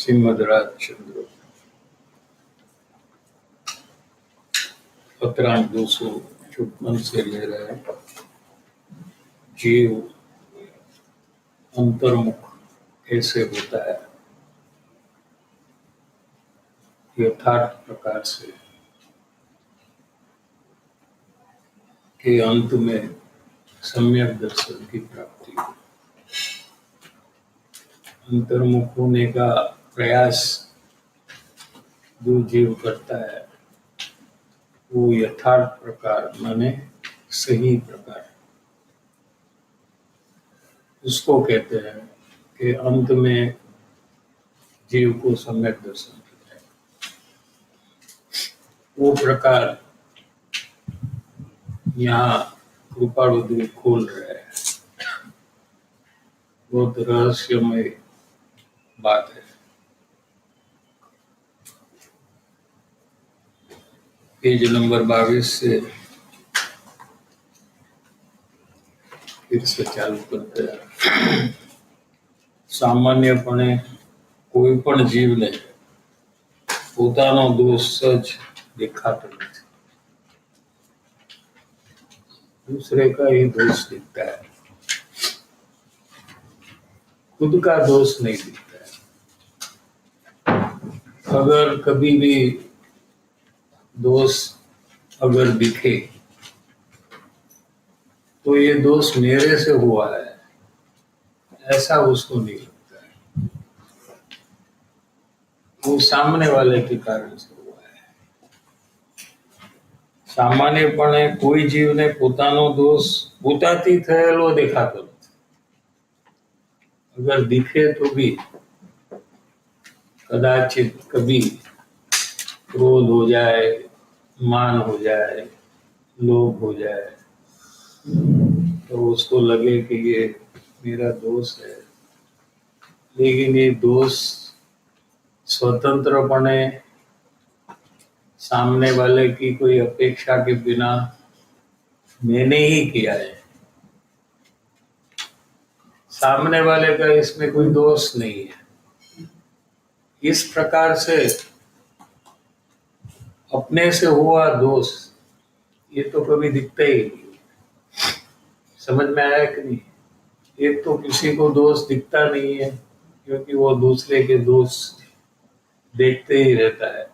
श्रीमद् राजचंद्र पत्रांक 254 से ले रहे हैं। जीव अंतर्मुख कैसे होता है? यथार्थ प्रकार से के अंत में सम्यक दर्शन की प्राप्ति। अंतर्मुख होने का प्रयास जो जीव करता है वो यथार्थ प्रकार माने सही प्रकार, उसको कहते हैं कि अंत में जीव को सम्यक दर्शन किया है। वो प्रकार यहाँ कृपालु देव खोल रहे हैं। बहुत रहस्यमय बात है। पेज नंबर 22 से फिर से चालू करते हैं। सामान्यपणे कोई पण जीवने पोतानो दोष सच देखातो नहीं, दूसरे का ही दोष दिखता है, खुद का दोष नहीं दिखता है। अगर कभी भी दोष अगर दिखे तो ये दोष मेरे से हुआ है ऐसा उसको नहीं लगता है, वो सामने वाले के कारण से हुआ है। सामान्यपणे कोई जीवने पोतानो दोष पोताथी थयेलो देखातो નથી। अगर दिखे तो भी कदाचित कभी क्रोध हो जाए, मान हो जाए, लोभ हो जाए तो उसको लगे कि ये मेरा दोष है। लेकिन ये दोष स्वतंत्रपणे सामने वाले की कोई अपेक्षा के बिना मैंने ही किया है, सामने वाले का इसमें कोई दोष नहीं है। इस प्रकार से अपने से हुआ दोष ये तो कभी दिखता ही नहीं। समझ में आया कि नहीं? एक तो किसी को दोष दिखता नहीं है क्योंकि वो दूसरे के दोष देखते ही रहता है।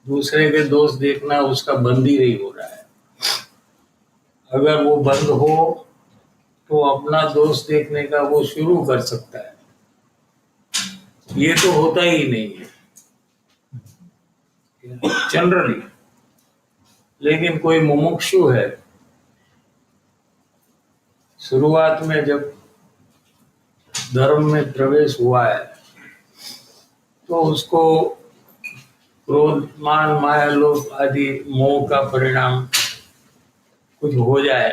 दूसरे के दोष देखना उसका बंद ही नहीं हो रहा है। अगर वो बंद हो तो अपना दोष देखने का वो शुरू कर सकता है। ये तो होता ही नहीं है जनरली। लेकिन कोई मुमुक्षु है, शुरुआत में जब धर्म में प्रवेश हुआ है तो उसको क्रोध, मान, माया, लोभ आदि मोह का परिणाम कुछ हो जाए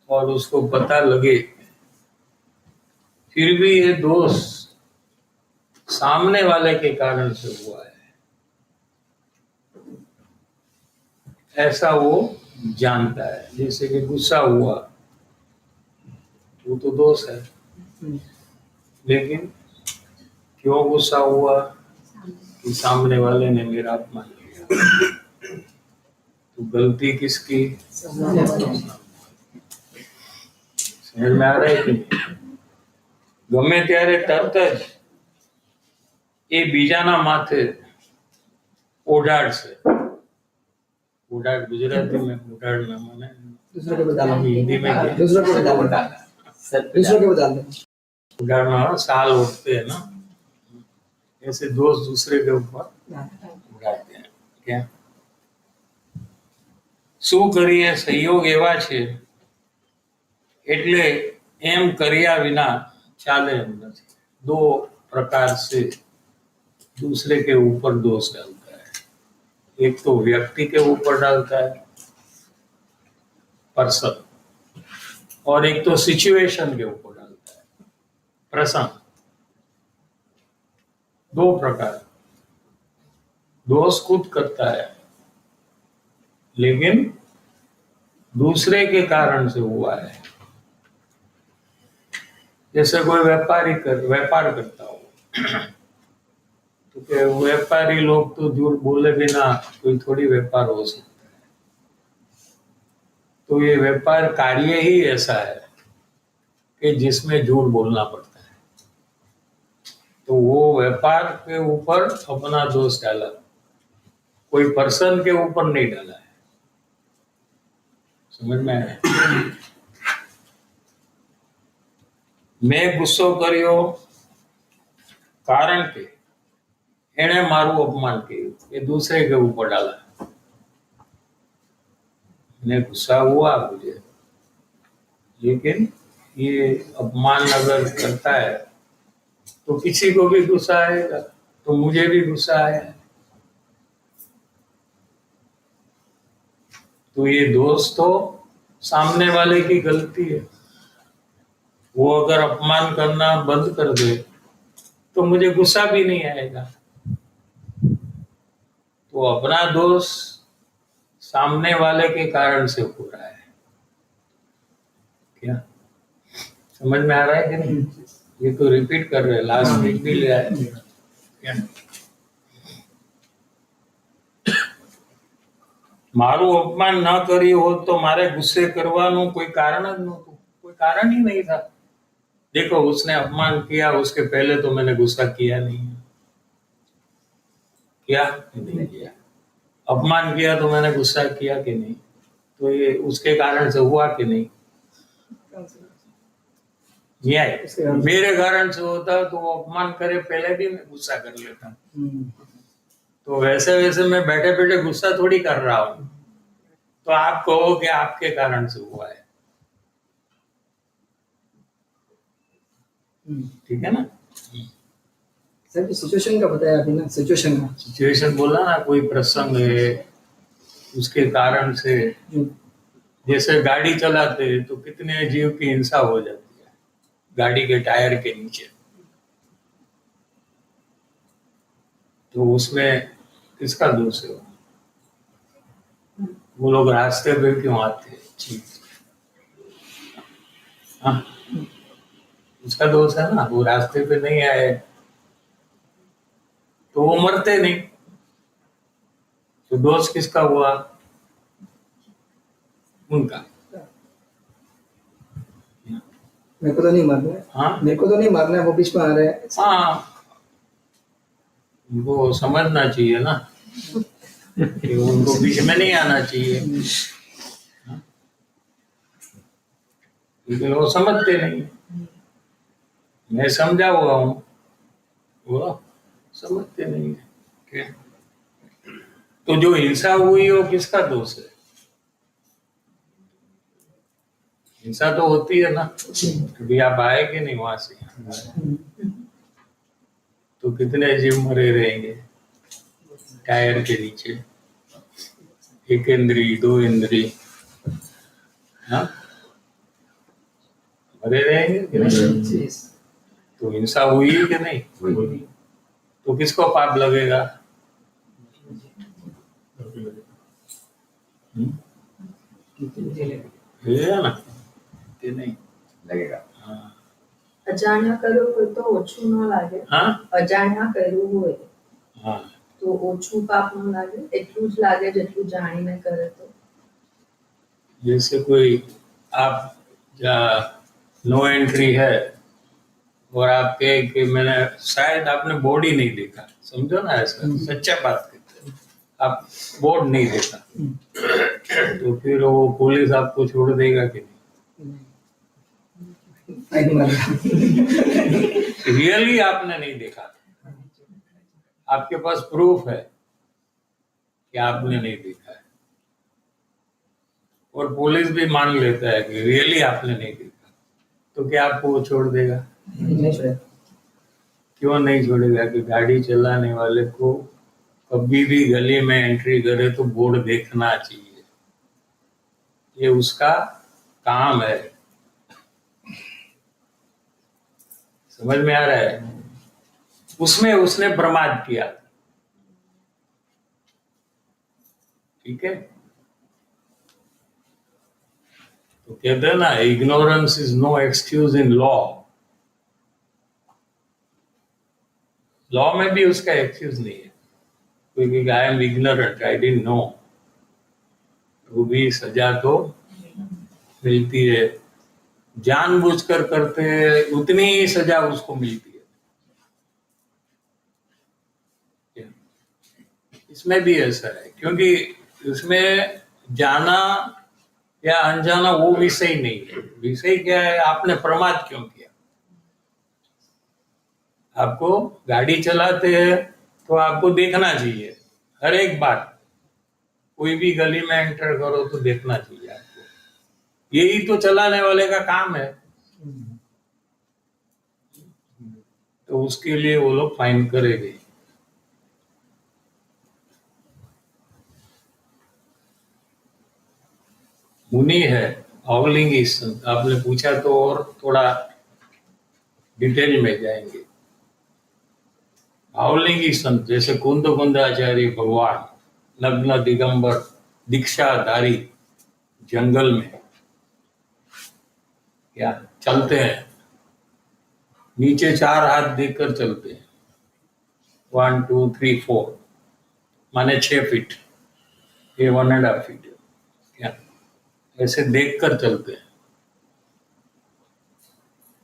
और उसको पता लगे फिर भी ये दोष सामने वाले के कारण से हुआ है ऐसा वो जानता है। जैसे कि गुस्सा हुआ वो तो दोष है, लेकिन क्यों गुस्सा हुआ कि सामने वाले ने मेरा अपमान किया। तो गलती किसकी? समझ में आ रहा है कि गमे त्यारे तरत ज એ બીજાના માથે ઓઢાડશે। उड़ाड़ गुजराती में उड़ाड़ना माने दूसरे को बता दो। हिंदी में क्या? दूसरे को बता दो। दूसरे को बता दो। उड़ाड़ना साल उठते हैं ना, ऐसे दोस्त दूसरे के ऊपर उड़ाड़ते हैं। क्या શું કરીએ? સહયોગ એવા છે એટલે એમ કર્યા વિના ચાલે એમ નથી। दो प्रकार से दूसरे के ऊपर दोष डालता है। एक तो व्यक्ति के ऊपर डालता है पर्सन, और एक तो सिचुएशन के ऊपर डालता है प्रसंग। दो प्रकार दोष खुद करता है लेकिन दूसरे के कारण से हुआ है। जैसे कोई व्यापार करता हो तो क्या व्यापारी लोग तो झूठ बोले बिना कोई थोड़ी व्यापार हो सकता है। तो ये व्यापार कार्य ही ऐसा है कि जिसमें झूठ बोलना पड़ता है। तो वो व्यापार के ऊपर अपना दोष डाला, कोई पर्सन के ऊपर नहीं डाला है। समझ में आया? मैं गुस्सो કર્યો કારણ કે એણે મારું અપમાન કર્યું, ये दूसरे के ऊपर डाला। मैंने गुस्सा हुआ मुझे, लेकिन ये अपमान अगर करता है तो किसी को भी गुस्सा आएगा, तो मुझे भी गुस्सा आया। तो ये दोष तो सामने वाले की गलती है। वो अगर अपमान करना बंद कर दे तो मुझे गुस्सा भी नहीं आएगा। तो अपना दोष सामने वाले के कारण से हो रहा है। क्या समझ में आ रहा है कि नहीं? ये तो रिपीट कर रहे हैं, लास्ट वीक भी लिया है। क्या મારું અપમાન ન કર્યું હોત તો મારે ગુસ્સે કરવાનું કોઈ કારણ જ નહોતું, કોઈ કારણ ही नहीं था। देखो उसने अपमान किया, उसके पहले तो मैंने गुस्सा किया नहीं है। किया नहीं किया? अपमान किया तो मैंने गुस्सा किया कि नहीं? तो ये उसके कारण से हुआ कि नहीं? न्याय मेरे कारण से होता तो वो अपमान करे पहले भी मैं गुस्सा कर लेता। तो वैसे वैसे मैं बैठे बैठे गुस्सा थोड़ी कर रहा हूँ। तो आप कहो कि आपके कारण से हुआ है, ठीक है ना? सर सिचुएशन का बताया अभी ना, सिचुएशन का। सिचुएशन बोला ना, कोई प्रसंग है उसके कारण से। जैसे गाड़ी चलाते तो कितने जीव की हिंसा हो जाती है गाड़ी के टायर के नीचे। तो उसमें किसका दोष है? वो लोग रास्ते पे क्यों आते हैं? ठीक, हाँ, उसका दोष है ना। वो रास्ते पे नहीं आए तो वो मरते नहीं। तो दोष किसका हुआ? उनका। मेरे को तो नहीं मारना है। हाँ, मेरे को तो नहीं मारना है, वो बीच में आ रहे हैं। हाँ, उनको समझना चाहिए ना कि उनको बीच में नहीं आना चाहिए, लेकिन वो समझते नहीं। मैं समझा हुआ हूँ, वो समझते नहीं है। क्या? तो जो हिंसा हुई वो किसका दोष है? हिंसा तो होती है ना। कभी आप आए कि नहीं वहां से? तो कितने जीव मरे रहेंगे टायर के नीचे? एक इंद्री, दो इंद्री, हाँ, मरे रहेंगे कि नहीं? तो हिंसा हुई कि नहीं? तो किसको पाप लगेगा? लगेगा ना कि नहीं लगेगा? हाँ, અજાણ્યા કર્યું હોય તો ઓછું ન લાગે. हाँ, અજાણ્યા કર્યું હોય हाँ। તો ઓછું પાપ ન લાગે, એટલું જ લાગે જેટલું જાણીને કરે તો. जैसे कोई आप नो एंट्री है और आप कहे कि मैंने शायद आपने बोर्ड ही नहीं देखा, समझो ना, ऐसा सच्चा बात कहते हैं, आप बोर्ड नहीं देखा, तो फिर वो पुलिस आपको छोड़ देगा कि नहीं? रियली आपने नहीं देखा, आपके पास प्रूफ है कि आपने नहीं देखा है, और पुलिस भी मान लेता है कि रियली आपने नहीं देखा, तो क्या आपको वो छोड़ देगा? नहीं छोड़ेगा। क्यों नहीं छोड़ेगा? कि गाड़ी चलाने वाले को कभी भी गली में एंट्री करे तो बोर्ड देखना चाहिए, ये उसका काम है। समझ में आ रहा है? उसमें उसने प्रमाद किया, ठीक है? तो कहते हैं ना, ignorance is no excuse in law. Law में भी उसका एक्सक्यूज नहीं है, क्योंकि I am ignorant, I didn't know, तो भी सजा तो मिलती है। जानबूझकर करते हैं उतनी ही सजा उसको मिलती है। इसमें भी ऐसा है, क्योंकि इसमें जाना या अनजाना वो विषय नहीं है। विषय क्या है, आपने प्रमाद क्यों किया। आपको गाड़ी चलाते हैं तो आपको देखना चाहिए हर एक बात, कोई भी गली में एंटर करो तो देखना चाहिए आपको, यही तो चलाने वाले का काम है। तो उसके लिए वो लोग फाइन करेंगे। मुनि है, अवलिंगी संत, आपने पूछा तो और थोड़ा डिटेल में जाएंगे। अवलिंगी संत जैसे कुंद कुंदाचार्य भगवान, नग्न दिगंबर दीक्षाधारी, जंगल में क्या चलते हैं, नीचे 4 हाथ देखकर चलते हैं, 1 2 3 4 माने 6 फीट, ये 1.5 फीट क्या, ऐसे देखकर चलते हैं।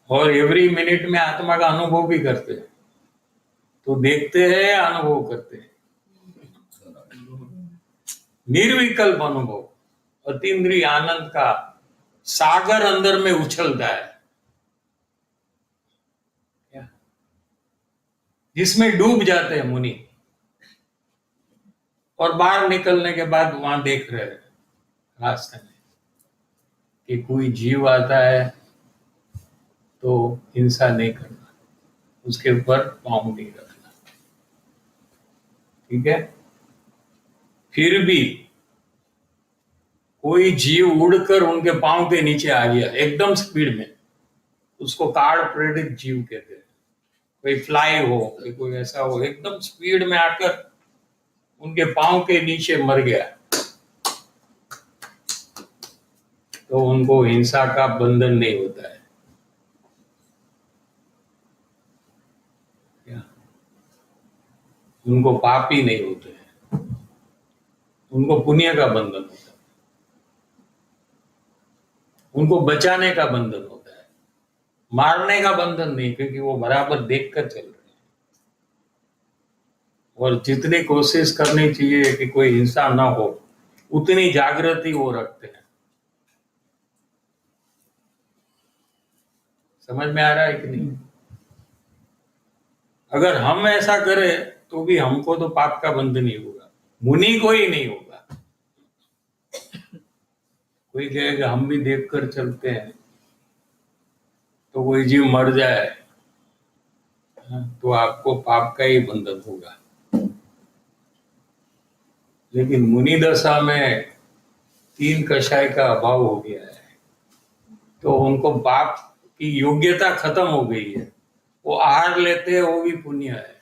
और एवरी मिनट में आत्मा का अनुभव भी करते हैं। तो देखते हैं, अनुभव करते हैं, निर्विकल्प अनुभव, अतीन्द्रिय आनंद का सागर अंदर में उछलता है, जिसमें डूब जाते हैं मुनि, और बाहर निकलने के बाद वहां देख रहे हैं रास्ते में कि कोई जीव आता है तो हिंसा नहीं करना, उसके ऊपर पांव नहीं रखना, ठीक है। फिर भी कोई जीव उड़कर उनके पांव के नीचे आ गया एकदम स्पीड में, उसको काल प्रेरित जीव कहते हैं। कोई फ्लाई हो, कोई ऐसा हो, एकदम स्पीड में आकर उनके पांव के नीचे मर गया, तो उनको हिंसा का बंधन नहीं होता है। क्या? उनको पाप ही नहीं होते हैं, उनको पुण्य का बंधन होता है, उनको बचाने का बंधन होता है, मारने का बंधन नहीं, क्योंकि वो बराबर देखकर चल रहे हैं। और जितनी कोशिश करनी चाहिए कि कोई हिंसा ना हो, उतनी जागृति वो रखते हैं। समझ में आ रहा है कि नहीं? अगर हम ऐसा करें तो भी हमको तो पाप का बंधन नहीं होगा, मुनि को ही नहीं होगा। कोई कहेगा हम भी देखकर चलते हैं, तो कोई जीव मर जाए तो आपको पाप का ही बंधन होगा। लेकिन मुनि दशा में 3 कषाय का अभाव हो गया है, तो उनको पाप की योग्यता खत्म हो गई है। वो आहार लेते हैं, वो भी पुण्य है।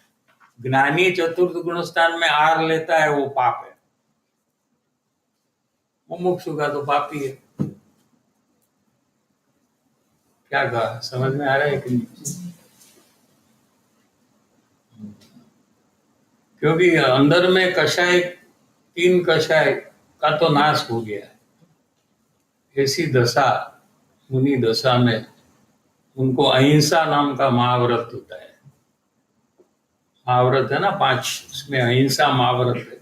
ज्ञानी चतुर्थ गुण स्थान में आहार लेता है, वो पाप है। मुमुक्षु का तो पापी है। क्या कहा, समझ में आ रहा है कि नहीं? क्योंकि अंदर में कषाय, 3 कषाय का तो नाश हो गया है। ऐसी दशा, मुनि दशा में उनको अहिंसा नाम का महाव्रत होता है। महाव्रत है ना 5, उसमें अहिंसा महाव्रत है,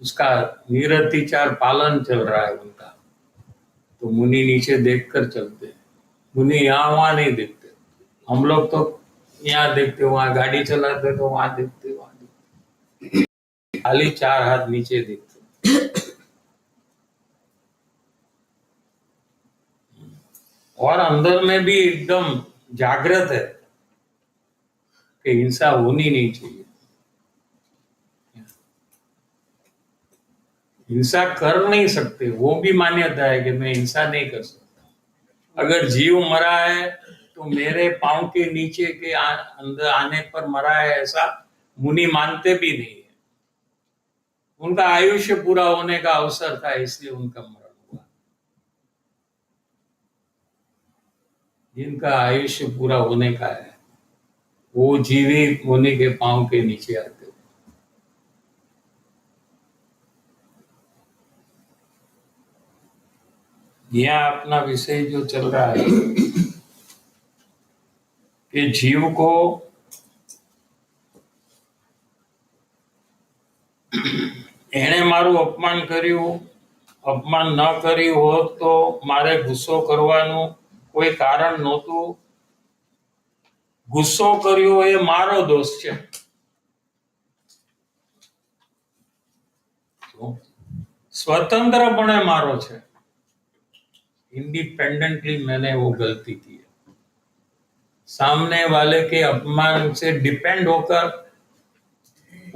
उसका निरतिचार पालन चल रहा है उनका। तो मुनि नीचे देखकर चलते हैं, मुनि यहाँ वहां नहीं देखते। हम लोग तो यहाँ देखते, वहां गाड़ी चलाते तो वहां देखते, वहां देखते, खाली 4 हाथ नीचे देखते। और अंदर में भी एकदम जागृत है कि हिंसा होनी नहीं चाहिए। हिंसा कर नहीं सकते, वो भी मान्यता है कि मैं हिंसा नहीं कर सकता। अगर जीव मरा है तो मेरे पांव के नीचे के अंदर आने पर मरा है, ऐसा मुनि मानते भी नहीं है। उनका आयुष्य पूरा होने का अवसर था, इसलिए उनका मरण हुआ। जिनका आयुष्य पूरा होने का है वो जीवित मुनि के पांव के नीचे आते। यहाँ अपना विषय जो चल रहा है कि जीव को एणे मारू अपमान कर्યું, अपमान न કર્યું હોત તો મારે ગુસ્સો કરવાનું કોઈ કારણ નહોતું। ગુસ્સો કર્યો એ મારો દોષ છે। स्वतंत्रपणे मारो છે। इंडिपेंडेंटली मैंने वो गलती की है। सामने वाले के अपमान से डिपेंड होकर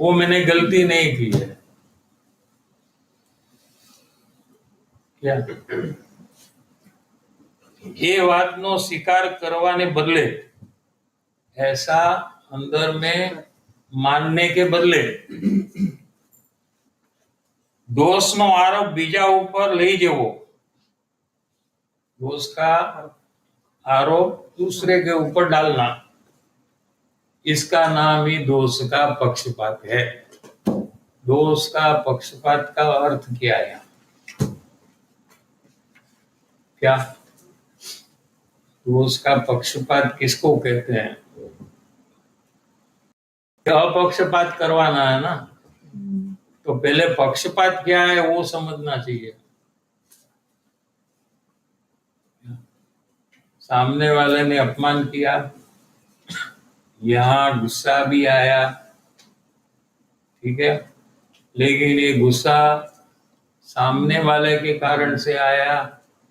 वो मैंने गलती नहीं की है। क्या ये वातनो स्वीकार करवाने बदले, ऐसा अंदर में मानने के बदले दोष नो आरोप बीजा ऊपर लई जवो, दोष का आरोप दूसरे के ऊपर डालना, इसका नाम ही दोष का पक्षपात है। दोष का पक्षपात का अर्थ क्या है? क्या दोष का पक्षपात किसको कहते हैं? अपक्षपात करवाना है ना, तो पहले पक्षपात क्या है वो समझना चाहिए। सामने वाले ने अपमान किया, यहां गुस्सा भी आया, ठीक है, लेकिन ये गुस्सा सामने वाले के कारण से आया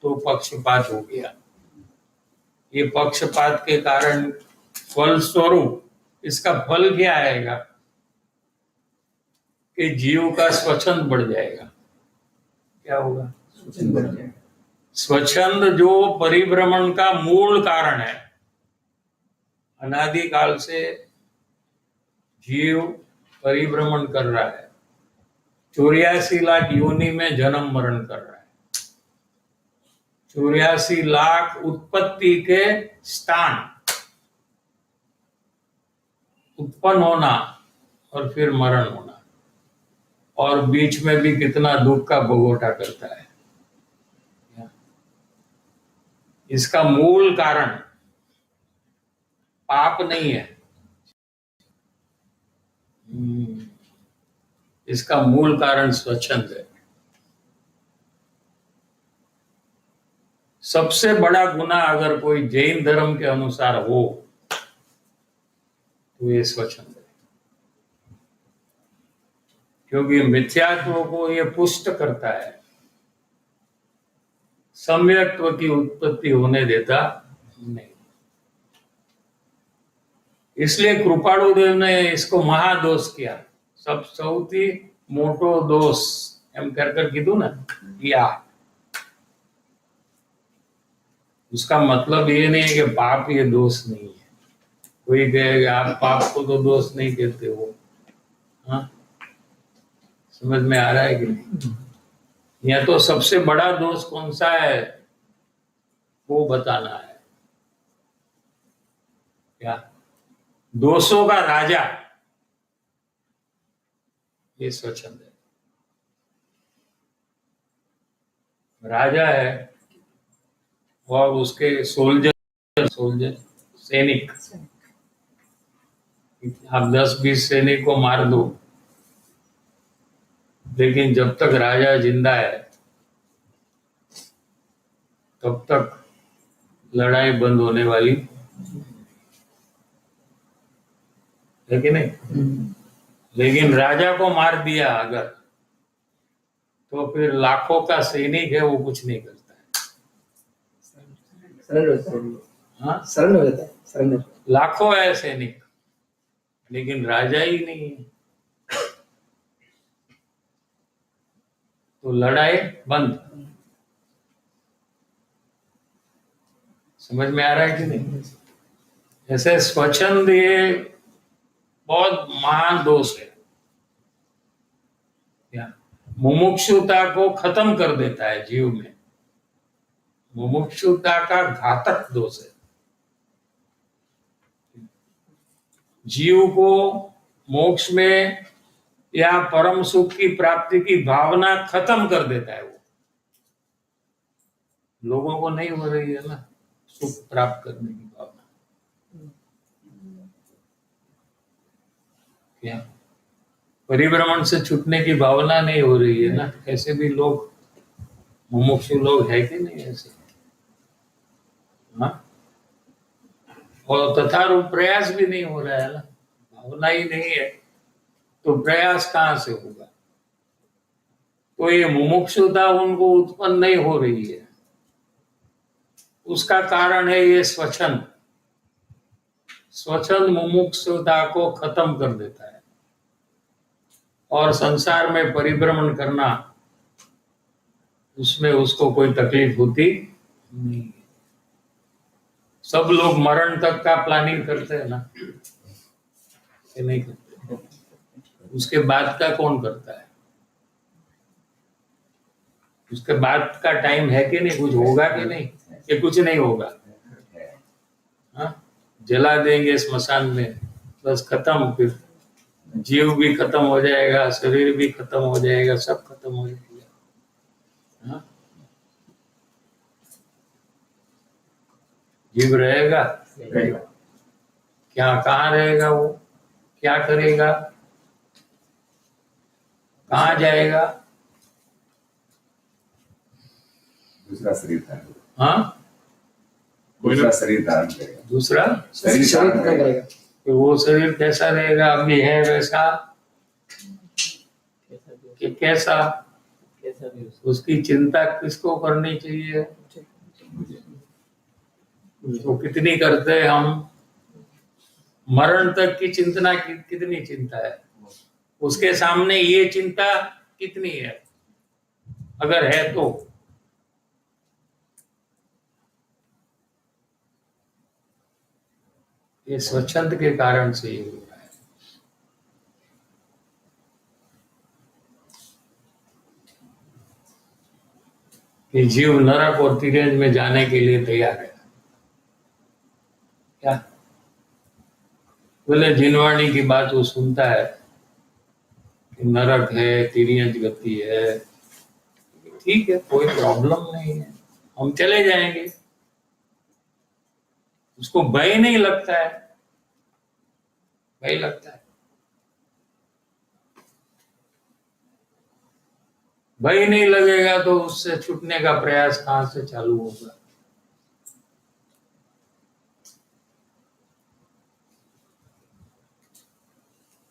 तो पक्षपात हो गया। ये पक्षपात के कारण फल स्वरूप इसका फल क्या आएगा कि जीव का स्वच्छंद बढ़ जाएगा। क्या होगा? स्वच्छंद बढ़ जाएगा। स्वच्छंद जो परिभ्रमण का मूल कारण है, अनादिकाल से जीव परिभ्रमण कर रहा है, 84 लाख योनि में जन्म मरण कर रहा है, 84 लाख उत्पत्ति के स्थान, उत्पन्न होना और फिर मरण होना, और बीच में भी कितना दुख का भोगोटा करता है। इसका मूल कारण पाप नहीं है, इसका मूल कारण स्वच्छंद है। सबसे बड़ा गुनाह अगर कोई जैन धर्म के अनुसार हो तो ये स्वच्छंद है, क्योंकि मिथ्यात्व को ये पुष्ट करता है, सम्यक्त्व की उत्पत्ति होने देता नहीं। इसलिए कृपाणु देव ने इसको महादोष किया। सब सौथी मोटो दोष एम कर कीधु ना, या उसका मतलब ये नहीं है कि पाप ये दोष नहीं है। कोई कहे आप पाप को तो दोष नहीं कहते हो, हाँ, समझ में आ रहा है कि नहीं? यह तो सबसे बड़ा दोष कौन सा है वो बताना है। क्या? दोषों का राजा ये स्वच्छंद है, राजा है, और उसके सोल्जर सैनिक, आप 10-20 सैनिक को मार दो, लेकिन जब तक राजा जिंदा है तब तक लड़ाई बंद होने वाली है कि नहीं? लेकिन राजा को मार दिया अगर, तो फिर लाखों का सैनिक है वो कुछ नहीं करता है। सरेंडर होता है। हाँ, सरेंडर होता है, सरेंडर। लाखों है सैनिक, लेकिन राजा ही नहीं है, तो लड़ाई बंद। समझ में आ रहा है कि नहीं? ऐसे स्वच्छंद ये बहुत महान दोष है। क्या? मुमुक्षुता को खत्म कर देता है जीव में, मुमुक्षुता का घातक दोष है। जीव को मोक्ष में या परम सुख की प्राप्ति की भावना खत्म कर देता है। वो लोगों को नहीं हो रही है ना सुख प्राप्त करने की भावना। क्या परिभ्रमण से छूटने की भावना नहीं हो रही है ना। ऐसे भी लोग मुमुक्षु लोग है कि नहीं ऐसे, हाँ? और तथारूप प्रयास भी नहीं हो रहा है ना, भावना ही नहीं है तो प्रयास कहाँ से होगा। तो ये मुमुक्षुता उनको उत्पन्न नहीं हो रही है, उसका कारण है ये स्वच्छंद। स्वच्छंद मुमुक्षुता को खत्म कर देता है और संसार में परिभ्रमण करना उसमें उसको कोई तकलीफ होती नहीं। सब लोग मरण तक का प्लानिंग करते हैं ना, ये नहीं करते। उसके बाद का कौन करता है? उसके बाद का टाइम है कि नहीं, कुछ होगा कि नहीं, कि कुछ नहीं होगा। हाँ, जला देंगे स्मशान में, बस खत्म। फिर जीव भी खत्म हो जाएगा, शरीर भी खत्म हो जाएगा, सब खत्म हो जाएगा। हाँ? जीव रहेगा क्या? कहाँ रहेगा वो? क्या करेगा? कहाँ जाएगा? दूसरा शरीर धारण, हाँ, दूसरा शरीर धारण करेगा। दूसरा शरीर शरीर धारण का करेगा। करेगा। तो वो शरीर कैसा रहेगा? अभी है वैसा कि कैसा? उसकी चिंता किसको करनी चाहिए? तो कितनी करते हैं हम? मरण तक की चिंता कितनी चिंता है? उसके सामने ये चिंता कितनी है, अगर है तो? ये स्वच्छंद के कारण से ये हो रहा है। कि जीव नरक और तिरेंज में जाने के लिए तैयार है। क्या बोले? जिनवाणी की बात वो सुनता है कि नरक है, तिरियंज गति है, ठीक है, कोई प्रॉब्लम नहीं है, हम चले जाएंगे। उसको भय नहीं लगता है, भय लगता है। भय नहीं लगेगा तो उससे छूटने का प्रयास कहां से चालू होगा?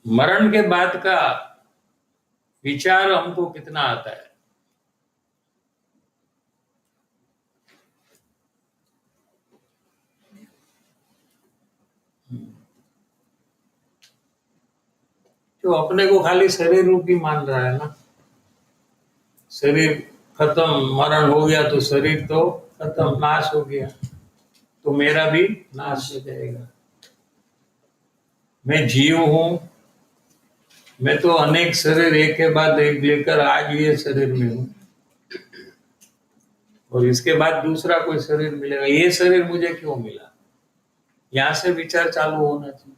मरण के बाद का विचार हमको कितना आता है? जो अपने को खाली शरीर रूपी मान रहा है ना, शरीर खत्म, मरण हो गया तो शरीर तो खत्म, नाश हो गया तो मेरा भी नाश हो जाएगा। मैं जीव हूं, मैं तो अनेक शरीर एक के बाद एक लेकर आज ये शरीर में हूं और इसके बाद दूसरा कोई शरीर मिलेगा। ये शरीर मुझे क्यों मिला? यहां से विचार चालू होना चाहिए।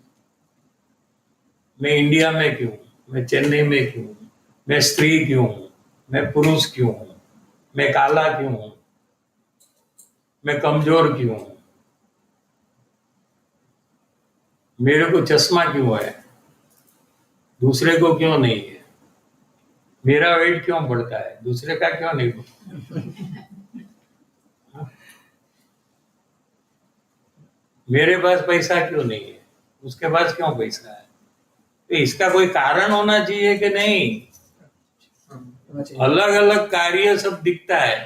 मैं इंडिया में क्यों हूं? मैं चेन्नई में क्यों हूं? मैं स्त्री क्यों हूं? मैं पुरुष क्यों हूं? मैं काला क्यों हूं? मैं कमजोर क्यों हूं? मेरे को चश्मा क्यों है, दूसरे को क्यों नहीं है? मेरा वेट क्यों बढ़ता है, दूसरे का क्यों नहीं बढ़ता? मेरे पास पैसा क्यों नहीं है, उसके पास क्यों पैसा है? तो इसका कोई कारण होना चाहिए कि नहीं? अलग अलग कार्य सब दिखता है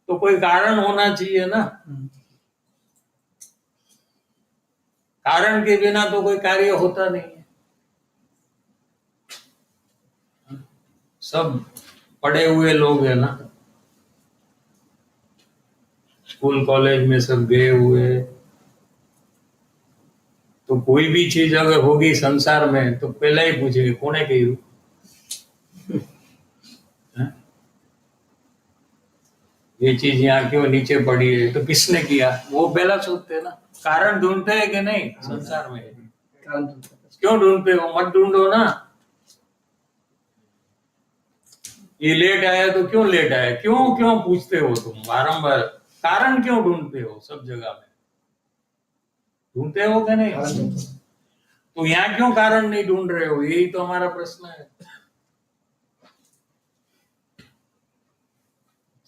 तो कोई कारण होना चाहिए ना। कारण के बिना तो कोई कार्य होता नहीं है। सब पढ़े हुए लोग हैं ना, स्कूल कॉलेज में सब गए हुए, तो कोई भी चीज अगर होगी संसार में तो पहले ही पूछेंगे कौन है कही? ये चीज यहाँ क्यों नीचे पड़ी है, तो किसने किया, वो पहला सोचते हैं ना। कारण ढूंढते हैं कि नहीं संसार में? कारण ढूंढते हैं। क्यों ढूंढते हो? मत ढूंढो ना। ये लेट आया तो क्यों लेट आया, क्यों क्यों पूछते हो तुम बारंबार? कारण क्यों ढूंढते हो? सब जगह में ढूंढते हो कि नहीं? कारण ढूंढते हैं। तो यहाँ क्यों कारण नहीं ढूंढ रहे हो? यही तो हमारा प्रश्न है।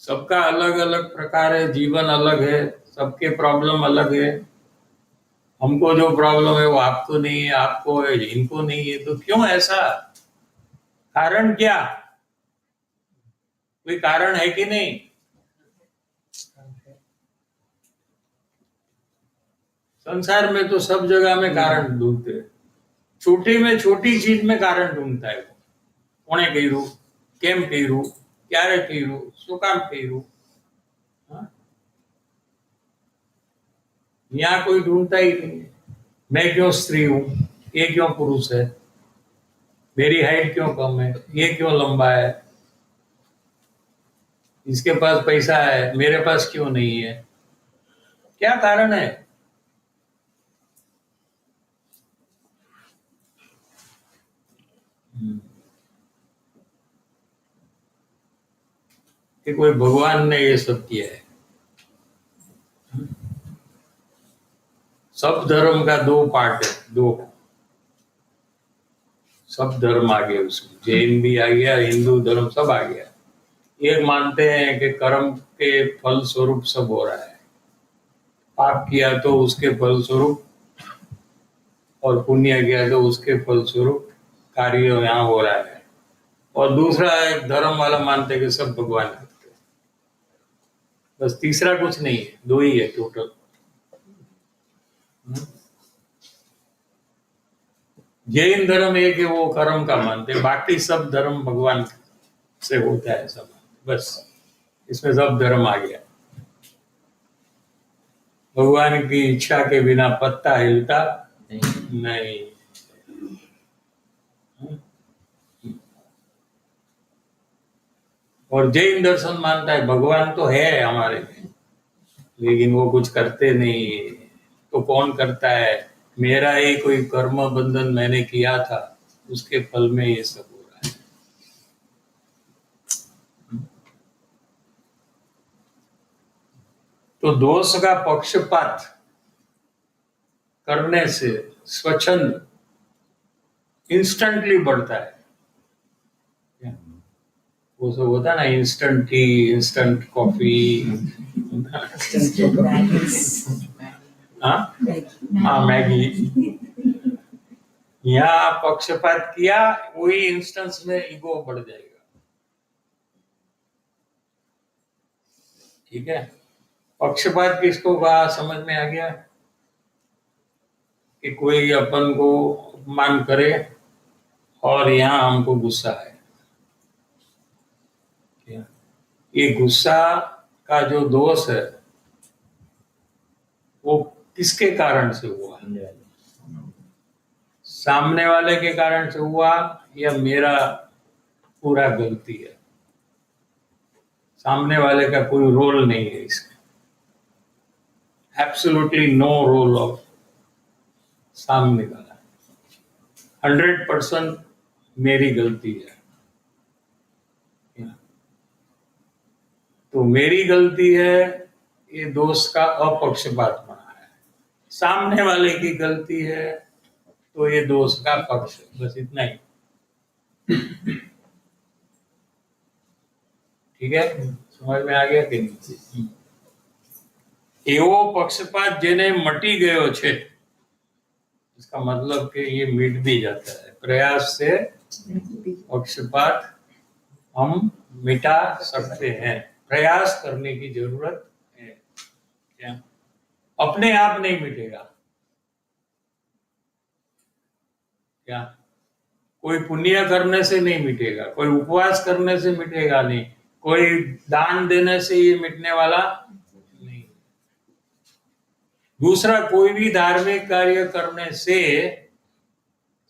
सबका अलग अलग प्रकार है, जीवन अलग है, सबके प्रॉब्लम अलग है। हमको जो प्रॉब्लम है वो आपको नहीं है, आपको है इनको नहीं है, तो क्यों ऐसा? कारण क्या? कोई कारण है कि नहीं? संसार में तो सब जगह में कारण ढूंढते हैं। छोटी में छोटी चीज में कारण ढूंढता है वो। कोने કર્યું, કેમ કર્યું, ક્યારે કર્યું, શું કામ કર્યું? हाँ? यहाँ कोई ढूंढता ही नहीं है। मैं क्यों स्त्री हूं, ये क्यों पुरुष है, मेरी हाइट क्यों कम है, ये क्यों लंबा है, इसके पास पैसा है मेरे पास क्यों नहीं है? क्या कारण है? कि कोई भगवान ने ये सब किया है। सब धर्म का दो पार्ट है, दो। सब धर्म आ गए उसमें, जैन भी आ गया, हिंदू धर्म सब आ गया। एक मानते हैं कि कर्म के फल स्वरूप सब हो रहा है, पाप किया तो उसके फल स्वरूप, और पुण्य किया तो उसके फल स्वरूप कार्य यहाँ हो रहा है। और दूसरा एक धर्म वाला मानते हैं कि सब भगवान करते हैं। बस तीसरा कुछ नहीं है, दो ही है टोटल। जैन धर्म एक है, वो कर्म का मानते हैं, बाकी सब धर्म भगवान से होता है सब। बस इसमें सब धर्म आ गया। भगवान की इच्छा के बिना पत्ता हिलता नहीं। और जैन दर्शन मानता है भगवान तो है हमारे में, लेकिन वो कुछ करते नहीं। तो कौन करता है? मेरा ही कोई कर्म बंधन मैंने किया था, उसके फल में ये सब हो रहा है। तो दोष का पक्षपात करने से स्वच्छंद इंस्टेंटली बढ़ता है। वो सब होता है ना, इंस्टेंट टी, इंस्टेंट कॉफी, हाँ मैगी। यहाँ पक्षपात किया, वही इंस्टेंस में ईगो बढ़ जाएगा। ठीक है, पक्षपात किसको कहा समझ में आ गया? कि कोई अपन को अपमान करे और यहाँ हमको गुस्सा है। ये गुस्सा का जो दोष है वो किसके कारण से हुआ? सामने वाले के कारण से हुआ या मेरा पूरा गलती है? सामने वाले का कोई रोल नहीं है इसमें, एब्सोल्युटली नो रोल ऑफ सामने वाला। 100% मेरी गलती है। तो मेरी गलती है, ये दोष का अपक्षपात बना है। सामने वाले की गलती है तो ये दोष का पक्ष। बस इतना ही। ठीक है, समझ में आ गया कि नहीं? एवो पक्षपात जेने मटी गयो छे, इसका मतलब कि ये मिट भी जाता है। प्रयास से पक्षपात हम मिटा सकते हैं। प्रयास करने की जरूरत है। क्या अपने आप नहीं मिटेगा? क्या कोई पुण्य करने से नहीं मिटेगा, कोई उपवास करने से मिटेगा नहीं, कोई दान देने से ये मिटने वाला नहीं। दूसरा कोई भी धार्मिक कार्य करने से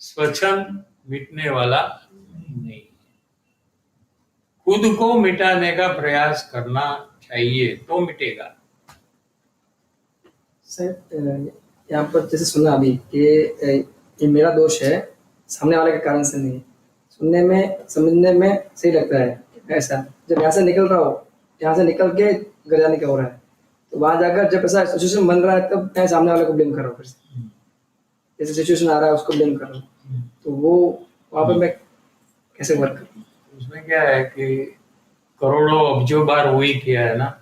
स्वच्छंद मिटने वाला नहीं। खुद को मिटाने का प्रयास करना चाहिए तो मिटेगा। सर यहाँ पर जैसे सुना अभी कि ये मेरा दोष है, सामने वाले के कारण से नहीं। सुनने में समझने में सही लगता है ऐसा, जब यहाँ से निकल रहा हो, यहाँ से निकल के घर जाने का हो रहा है, तो वहां जाकर जब ऐसा सिचुएशन बन रहा है तब मैं सामने वाले को ब्लेम कर रहा हूँ फिर से। जैसे सिचुएशन आ रहा है उसको ब्लेम कर रहा हूँ, तो वो वहां पर मैं कैसे वर्क करूँ? उसमें क्या है कि करोड़ों अब्जों बार वही किया है ना,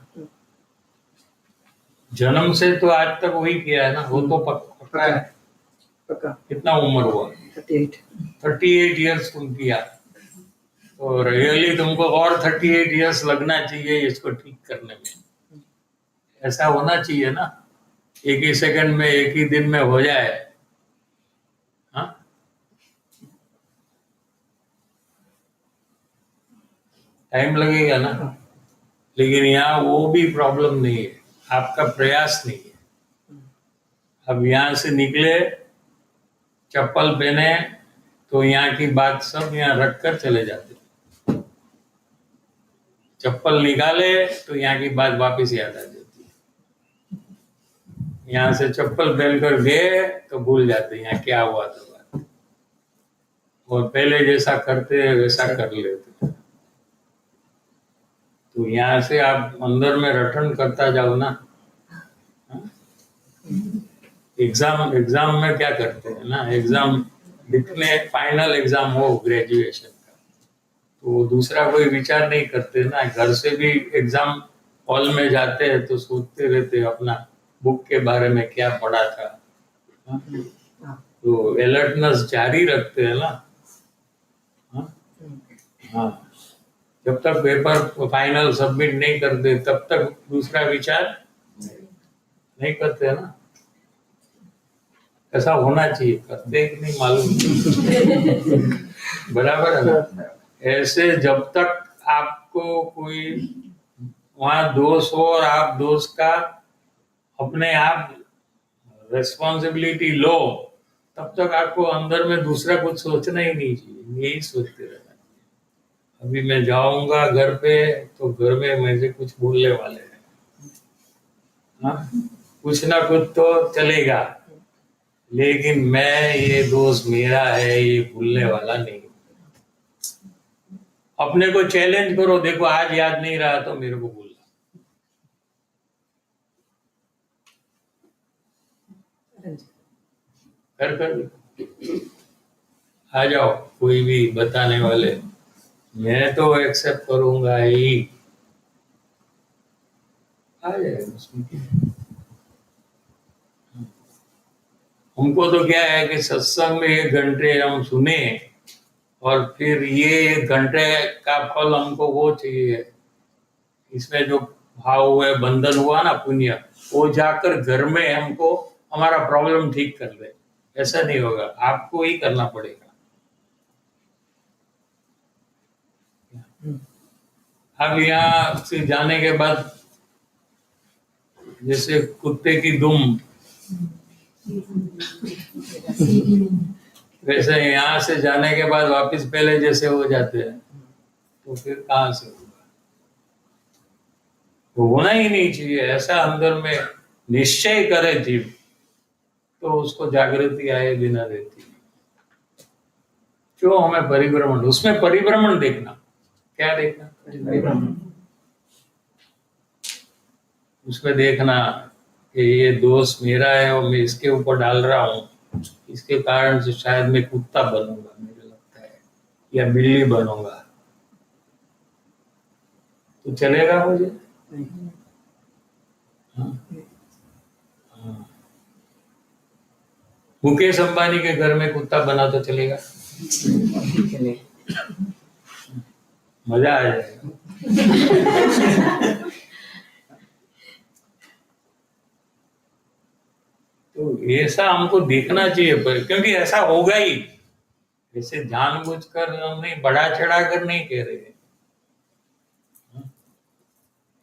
जन्म से तो आज तक वही किया है ना, वो तो पक्का है। पक्का। कितना उम्र हुआ? 38। 38 इयर्स तुम किया, तो रियली तुमको और 38 इयर्स लगना चाहिए इसको ठीक करने में। ऐसा होना चाहिए ना, एक ही सेकंड में, एक ही दिन में हो जाए। हाँ, टाइम लगेगा ना, लेकिन यहाँ वो भी प्रॉब्लम नहीं है, आपका प्रयास नहीं है। अब यहाँ से निकले, चप्पल पहने, तो यहाँ की बात सब यहाँ रख कर चले जाते। चप्पल निकाले तो यहाँ की बात वापस याद आ जाती है। यहाँ से चप्पल पहन कर गए तो भूल जाते यहाँ क्या हुआ था बात, और पहले जैसा करते हैं वैसा कर लेते। तो यहाँ से आप अंदर में रटन करता जाओ ना। एग्जाम में क्या करते हैं ना, एग्जाम लिखने, फाइनल एग्जाम हो ग्रेजुएशन का, तो दूसरा कोई विचार नहीं करते ना। घर से भी एग्जाम हॉल में जाते हैं तो सोचते रहते हैं अपना बुक के बारे में क्या पढ़ा था। तो अलर्टनेस जारी रखते हैं ना। हाँ, जब तक पेपर फाइनल सबमिट नहीं करते तब तक दूसरा विचार नहीं करते ना। ऐसा होना चाहिए, करते कि नहीं मालूम। बराबर है ना। ऐसे जब तक आपको कोई वहां दोष हो और आप दोष का अपने आप रेस्पॉन्सिबिलिटी लो, तब तक आपको अंदर में दूसरा कुछ सोचना ही नहीं चाहिए, यही सोचते रहना चाहिए। अभी मैं जाऊंगा घर पे तो घर में मुझे कुछ बोलने वाले हैं, हाँ, कुछ ना कुछ तो चलेगा, लेकिन मैं ये दोस्त मेरा है ये भूलने वाला नहीं। अपने को चैलेंज करो, देखो आज याद नहीं रहा तो मेरे को भूलना। कर आ जाओ, कोई भी बताने वाले, मैं तो एक्सेप्ट करूंगा ही, आ जाएगा उसमें क्या। हमको तो क्या है कि सत्संग में 1 घंटे हम सुने और फिर ये 1 घंटे का फल हमको वो चाहिए, इसमें जो भाव हुए, बंधन हुआ ना, पुण्य, वो जाकर घर में हमको हमारा प्रॉब्लम ठीक कर दे। ऐसा नहीं होगा, आपको ही करना पड़ेगा। अब यहाँ से जाने के बाद जैसे कुत्ते की दुम, वैसे यहाँ से जाने के बाद वापस पहले जैसे हो जाते हैं, तो फिर कहाँ से होगा? तो होना ही नहीं चाहिए। ऐसा अंदर में निश्चय करे जीव, तो उसको जागृति आए बिना रहती। क्यों हमें परिभ्रमण, उसमें परिभ्रमण देखना, क्या देखना? उसमें देखना कि ये दोष मेरा है और मैं इसके ऊपर डाल रहा हूँ, इसके कारण से शायद मैं कुत्ता बनूंगा, मुझे लगता है, या बिल्ली बनूंगा, तो चलेगा मुझे? मुकेश अंबानी के घर में कुत्ता बना तो चलेगा? मजा आ जाएगा। तो ऐसा हमको देखना चाहिए, क्योंकि ऐसा होगा ही। ऐसे जानबूझकर हम नहीं, बढ़ा चढ़ा कर नहीं कह रहे,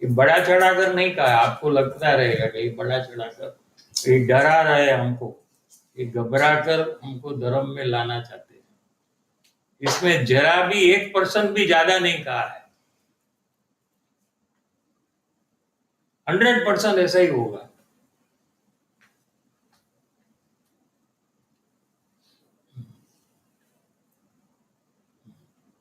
कि बढ़ा चढ़ा कर नहीं कहा, आपको लगता रहेगा कि बढ़ा चढ़ा कर, ये डरा रहे हमको, ये घबरा कर हमको धर्म में लाना चाहते हैं। इसमें जरा भी 1% भी ज्यादा नहीं कहा है, 100% ऐसा ही होगा।